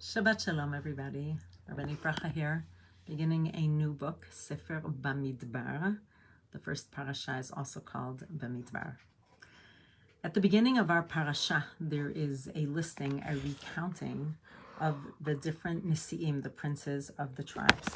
Shabbat Shalom, everybody. Rabbanit Bracha here, beginning a new book, Sefer Bamidbar. The first parasha is also called Bamidbar. At the beginning of our parasha, there is a listing, a recounting of the different Nisi'im, the princes of the tribes.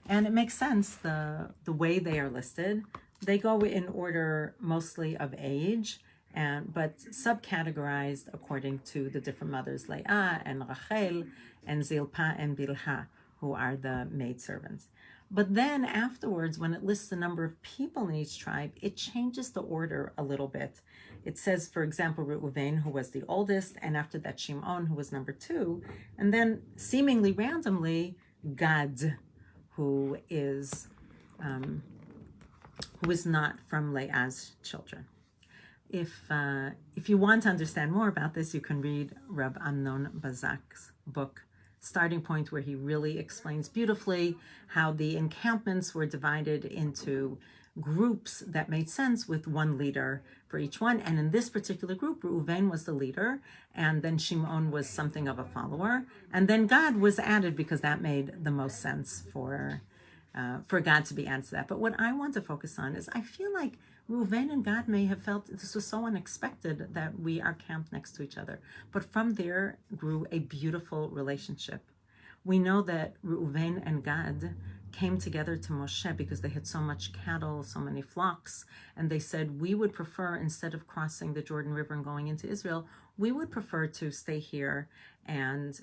And it makes sense, the way they are listed. They go in order mostly of age, but subcategorized according to the different mothers, Leah and Rachel and Zilpah and Bilhah, who are the maidservants. But then afterwards, when it lists the number of people in each tribe, it changes the order a little bit. It says, for example, Reuven, who was the oldest, and after that Shimon, who was number 2, and then seemingly randomly, Gad, who is not from Leah's children. If you want to understand more about this, you can read Rab Amnon Bazak's book, Starting Point, where he really explains beautifully how the encampments were divided into groups that made sense with one leader for each one. And in this particular group, Reuven was the leader, and then Shimon was something of a follower, and then Gad was added because that made the most sense for God to be added to that. But what I want to focus on is I feel like Reuven and Gad may have felt this was so unexpected that we are camped next to each other. But from there grew a beautiful relationship. We know that Reuven and Gad came together to Moshe because they had so much cattle, so many flocks, and they said, we would prefer, instead of crossing the Jordan River and going into Israel, we would prefer to stay here and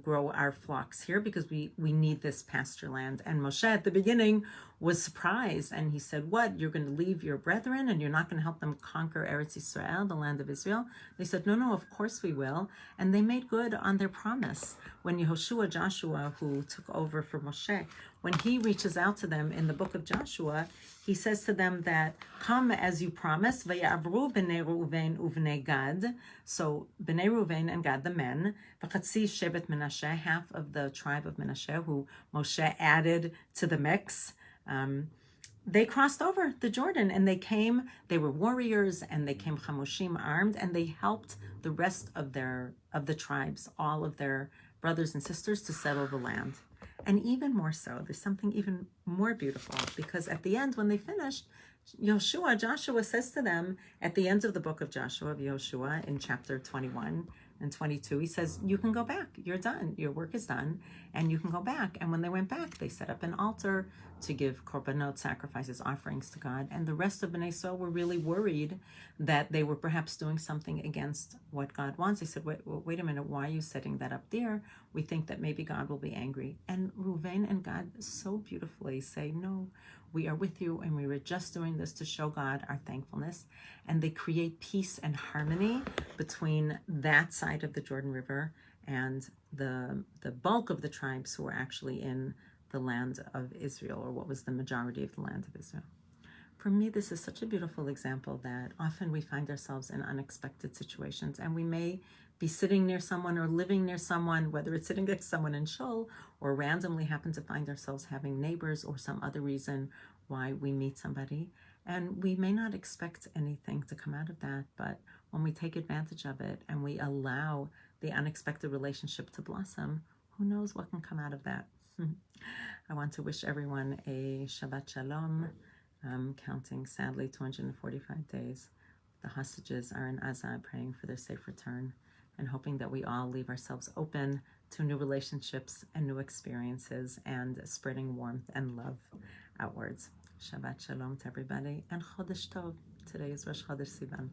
grow our flocks here because we need this pasture land. And Moshe at the beginning was surprised, and he said, what, you're going to leave your brethren and you're not going to help them conquer Eretz Yisrael, the land of Israel? They said, no, of course we will. And they made good on their promise. When Joshua, who took over for Moshe, when he reaches out to them in the book of Joshua, he says to them that, come as you promised, Vayabru b'nei Reuven uvnei Gad, so b'nei Reuven and Gad, the men, v'chatzi shevet Menashe, half of the tribe of Menashe, who Moshe added to the mix. They crossed over the Jordan, and they were warriors, and they came chamushim, armed, and they helped the rest of the tribes, all of their brothers and sisters, to settle the land. And even more so, there's something even more beautiful, because at the end, when they finished, Joshua says to them at the end of the book of Joshua, in chapter 21 and 22, he says, you can go back, you're done, your work is done, and you can go back. And when they went back, they set up an altar to give korbanot, sacrifices, offerings to God. And the rest of Bnei Israel were really worried that they were perhaps doing something against what God wants. They said, wait a minute, why are you setting that up there? We think that maybe God will be angry. And Reuven and God so beautifully say, no, we are with you, and we were just doing this to show God our thankfulness. And they create peace and harmony between that side of the Jordan River and the bulk of the tribes who were actually in the land of Israel, or what was the majority of the land of Israel. For me, this is such a beautiful example that often we find ourselves in unexpected situations, and we may be sitting near someone or living near someone, whether it's sitting next to someone in shul or randomly happen to find ourselves having neighbors or some other reason why we meet somebody. And we may not expect anything to come out of that, but when we take advantage of it and we allow the unexpected relationship to blossom, who knows what can come out of that? I want to wish everyone a Shabbat Shalom. Counting, sadly, 245 days. The hostages are in Gaza, praying for their safe return and hoping that we all leave ourselves open to new relationships and new experiences and spreading warmth and love outwards. Shabbat Shalom to everybody, and Chodesh Tov. Today is Rosh Chodesh Sivan.